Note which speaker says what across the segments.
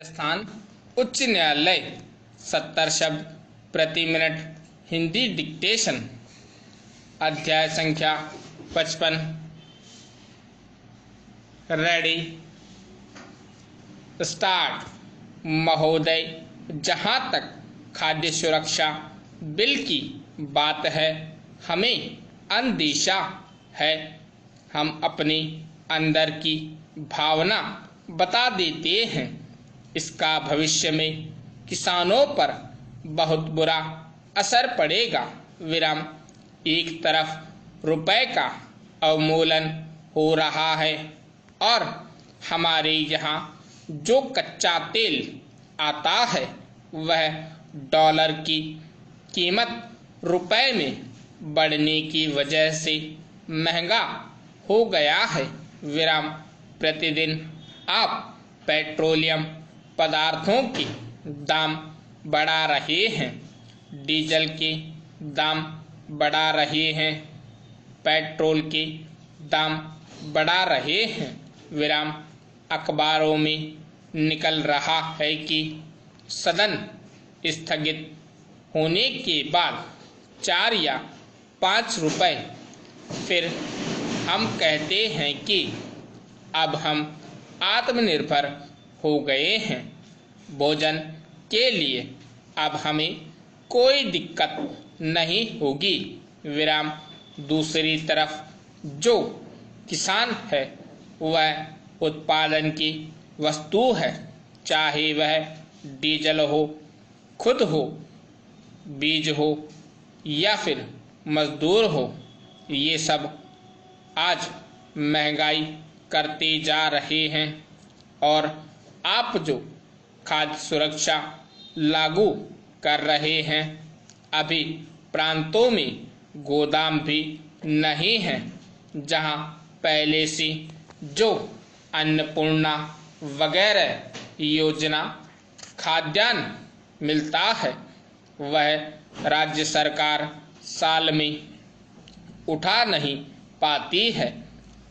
Speaker 1: राजस्थान उच्च न्यायालय 70 शब्द प्रति मिनट हिंदी डिक्टेशन। अध्याय संख्या 55। Ready start. महोदय, जहां तक खाद्य सुरक्षा बिल की बात है, हमें अंदेशा है। हम अपने अंदर की भावना बता देते हैं। इसका भविष्य में किसानों पर बहुत बुरा असर पड़ेगा। विराम। एक तरफ रुपए का अवमूल्यन हो रहा है और हमारे यहाँ जो कच्चा तेल आता है वह डॉलर की कीमत रुपए में बढ़ने की वजह से महंगा हो गया है। विराम। प्रतिदिन आप पेट्रोलियम पदार्थों के दाम बढ़ा रहे हैं, डीजल के दाम बढ़ा रहे हैं, पेट्रोल के दाम बढ़ा रहे हैं। विराम। अखबारों में निकल रहा है कि सदन स्थगित होने के बाद 4 या 5 रुपए। फिर हम कहते हैं कि अब हम आत्मनिर्भर हो गए हैं। भोजन के लिए अब हमें कोई दिक्कत नहीं होगी। विराम। दूसरी तरफ जो किसान है वह उत्पादन की वस्तु है, चाहे वह डीजल हो, खुद हो, बीज हो या फिर मजदूर हो। ये सब आज महंगाई करते जा रहे हैं और आप जो खाद्य सुरक्षा लागू कर रहे हैं, अभी प्रांतों में गोदाम भी नहीं है जहां पहले से जो अन्नपूर्णा वगैरह योजना खाद्यान्न मिलता है वह राज्य सरकार साल में उठा नहीं पाती है।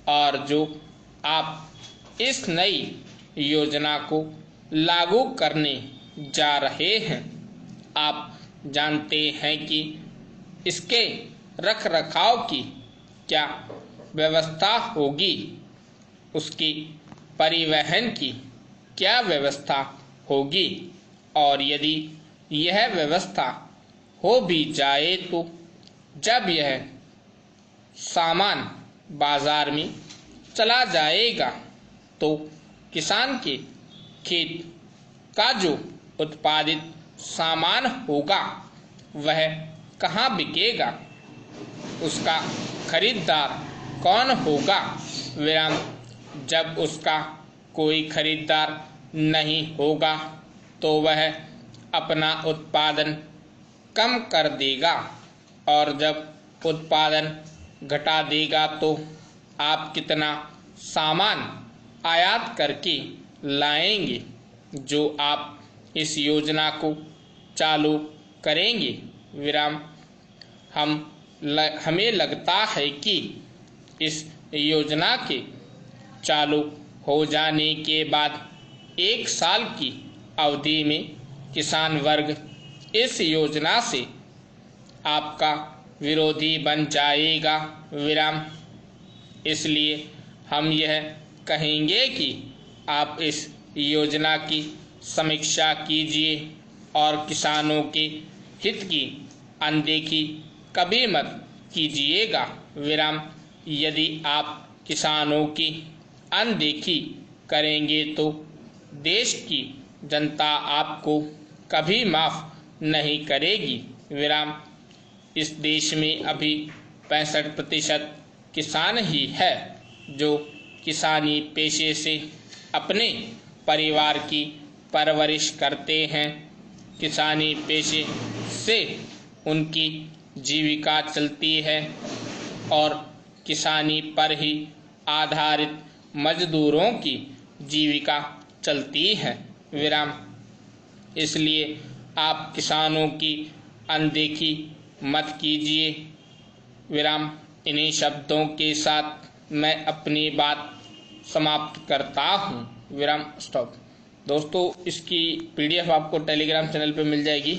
Speaker 1: और जो आप इस नई योजना को लागू करने जा रहे हैं, आप जानते हैं कि इसके रखरखाव की क्या व्यवस्था होगी, उसकी परिवहन की क्या व्यवस्था होगी, और यदि यह व्यवस्था हो भी जाए तो जब यह सामान बाजार में चला जाएगा तो किसान के खेत का जो उत्पादित सामान होगा वह कहाँ बिकेगा, उसका खरीदार कौन होगा। विराम। जब उसका कोई खरीदार नहीं होगा तो वह अपना उत्पादन कम कर देगा, और जब उत्पादन घटा देगा तो आप कितना सामान आयात करके लाएंगे जो आप इस योजना को चालू करेंगे। विराम। हमें लगता है कि इस योजना के चालू हो जाने के बाद 1 साल की अवधि में किसान वर्ग इस योजना से आपका विरोधी बन जाएगा। विराम। इसलिए हम यह कहेंगे कि आप इस योजना की समीक्षा कीजिए और किसानों के हित की अनदेखी कभी मत कीजिएगा। विराम। यदि आप किसानों की अनदेखी करेंगे तो देश की जनता आपको कभी माफ़ नहीं करेगी। विराम। इस देश में अभी 65% किसान ही है जो किसानी पेशे से अपने परिवार की परवरिश करते हैं। किसानी पेशे से उनकी जीविका चलती है और किसानी पर ही आधारित मजदूरों की जीविका चलती है। विराम। इसलिए आप किसानों की अनदेखी मत कीजिए। विराम। इन्हीं शब्दों के साथ मैं अपनी बात समाप्त करता हूँ। विराम। स्टॉप। दोस्तों इसकी PDF आपको टेलीग्राम चैनल पे मिल जाएगी।